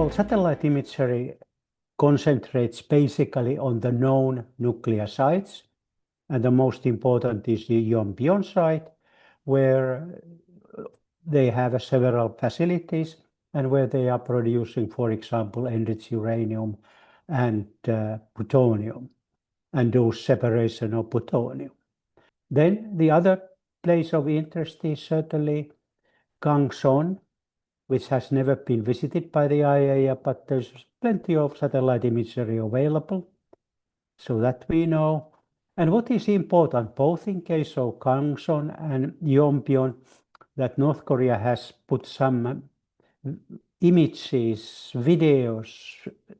Well, satellite imagery concentrates basically on the known nuclear sites, and the most important is the Yongbyon site, where they have several facilities and where they are producing, for example, enriched uranium and plutonium, and do separation of plutonium. Then the other place of interest is certainly Gangson, which has never been visited by the IAEA, but there's plenty of satellite imagery available, so that we know. And what is important, both in case of Gangson and Yongbyon, that North Korea has put some images, videos,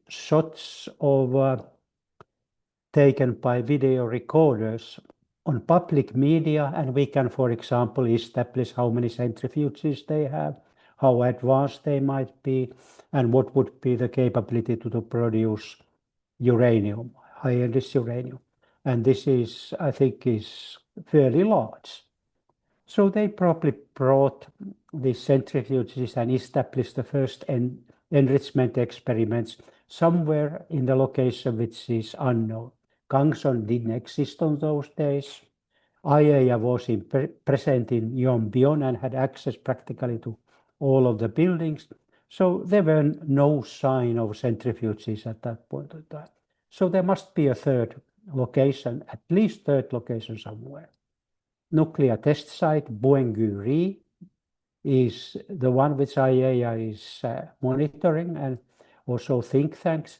shots of taken by video recorders on public media, and we can, for example, establish how many centrifuges they have, how advanced they might be, and what would be the capability to produce uranium, high-enriched uranium. And this is, I think, is fairly large. So they probably brought these centrifuges and established the first enrichment experiments somewhere in the location which is unknown. Gangson didn't exist on those days. IAEA was present in Yongbyon and had access practically to all of the buildings. So there were no sign of centrifuges at that point in time. So there must be a third location, at least third location somewhere. Nuclear test site Boeung-ri is the one which IAEA is monitoring, and also think tanks.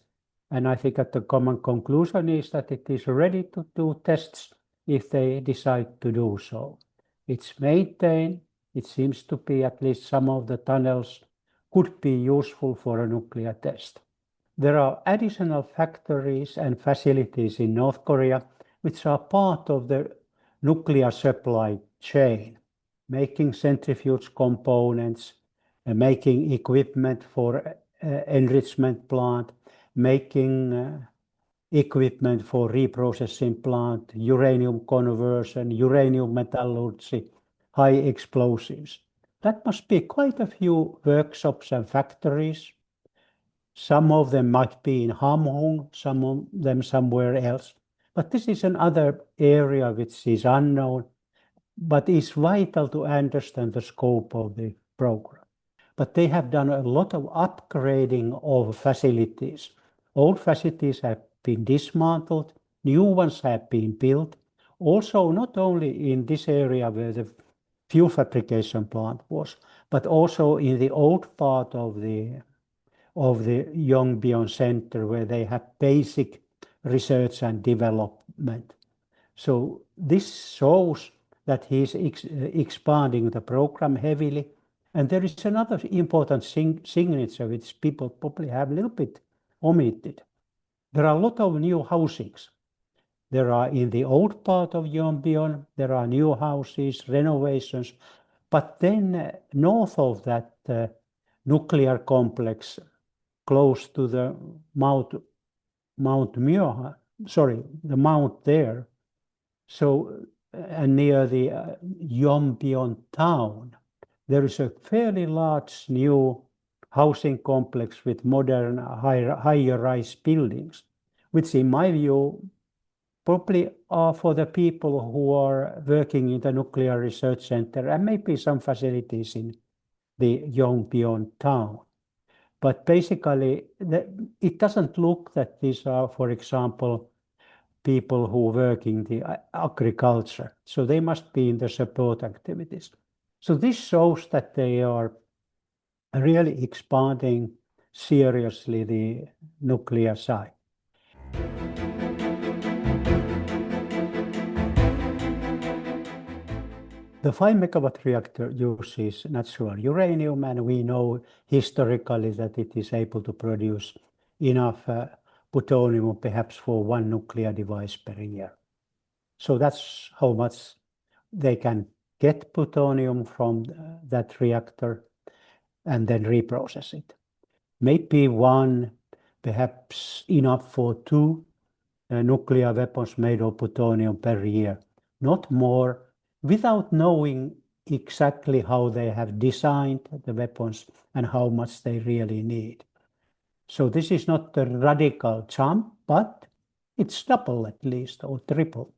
And I think that the common conclusion is that it is ready to do tests if they decide to do so. It's maintained. It seems to be at least some of the tunnels could be useful for a nuclear test. There are additional factories and facilities in North Korea which are part of the nuclear supply chain, making centrifuge components, making equipment for enrichment plant, making equipment for reprocessing plant, uranium conversion, uranium metallurgy, high explosives. That must be quite a few workshops and factories. Some of them might be in Hamhung, some of them somewhere else. But this is another area which is unknown, but is vital to understand the scope of the program. But they have done a lot of upgrading of facilities. Old facilities have been dismantled, new ones have been built. Also, not only in this area where the fuel fabrication plant was, but also in the old part of the Yongbyon Center where they have basic research and development. So this shows that he's expanding the program heavily. And there is another important signature which people probably have a little bit omitted. There are a lot of new housings. There are in the old part of Yongbyon, there are new houses, renovations, but then north of that nuclear complex, close to the Mount Myoha, the mount there, so and near the Yongbyon town, there is a fairly large new housing complex with modern higher-rise buildings, which in my view probably are for the people who are working in the Nuclear Research Center and maybe some facilities in the Yongbyon town. But basically, it doesn't look that these are, for example, people who work in the agriculture. So they must be in the support activities. So this shows that they are really expanding seriously the nuclear side. The 5 megawatt reactor uses natural uranium, and we know historically that it is able to produce enough plutonium perhaps for one nuclear device per year. So that's how much they can get plutonium from that reactor and then reprocess it. Maybe one, perhaps enough for 2 nuclear weapons made of plutonium per year, not more, without knowing exactly how they have designed the weapons and how much they really need. So this is not a radical jump, but it's double at least, or triple.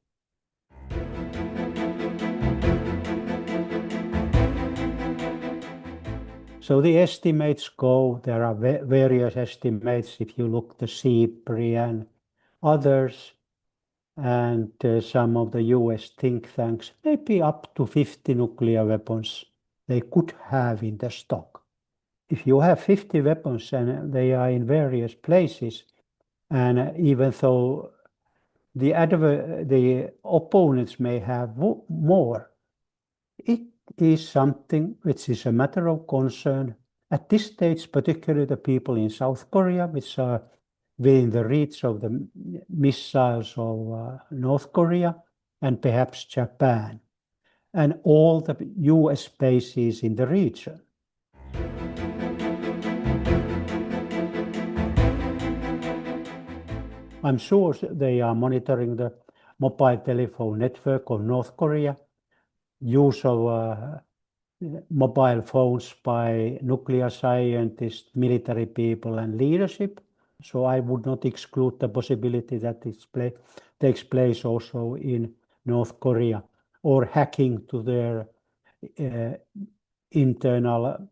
So the estimates go, there are various estimates if you look the CIPRI and others, and some of the US think tanks, maybe up to 50 nuclear weapons they could have in the stock. If you have 50 weapons and they are in various places, and even though the opponents may have more, it is something which is a matter of concern. At this stage, particularly the people in South Korea, which are within the reach of the missiles of North Korea and perhaps Japan, and all the US bases in the region. I'm sure they are monitoring the mobile telephone network of North Korea, use of mobile phones by nuclear scientists, military people, and leadership. So I would not exclude the possibility that it takes place also in North Korea, or hacking to their internal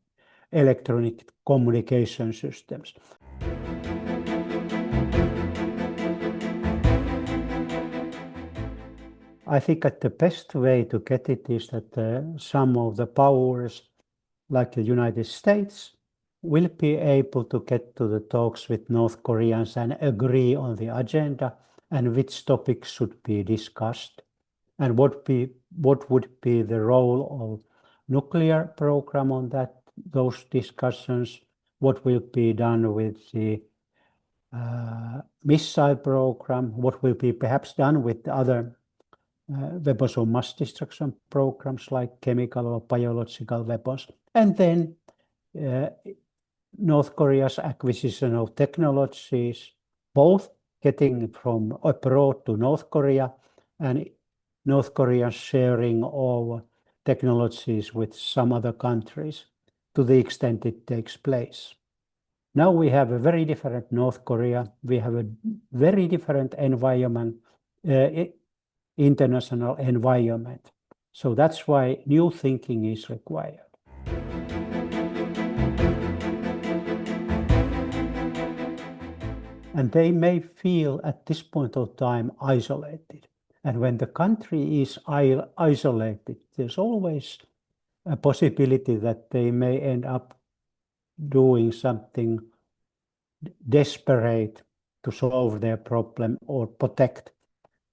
electronic communication systems. I think that the best way to get it is that some of the powers, like the United States, will be able to get to the talks with North Koreans and agree on the agenda and which topics should be discussed, and what would be the role of nuclear program on those discussions, what will be done with the missile program, what will be perhaps done with the other weapons of mass destruction programs like chemical or biological weapons, and then North Korea's acquisition of technologies, both getting from abroad to North Korea and North Korea's sharing of technologies with some other countries to the extent it takes place. Now we have a very different North Korea. We have a very different environment, international environment. So that's why new thinking is required. And they may feel at this point of time isolated. And when the country is isolated, there's always a possibility that they may end up doing something desperate to solve their problem or protect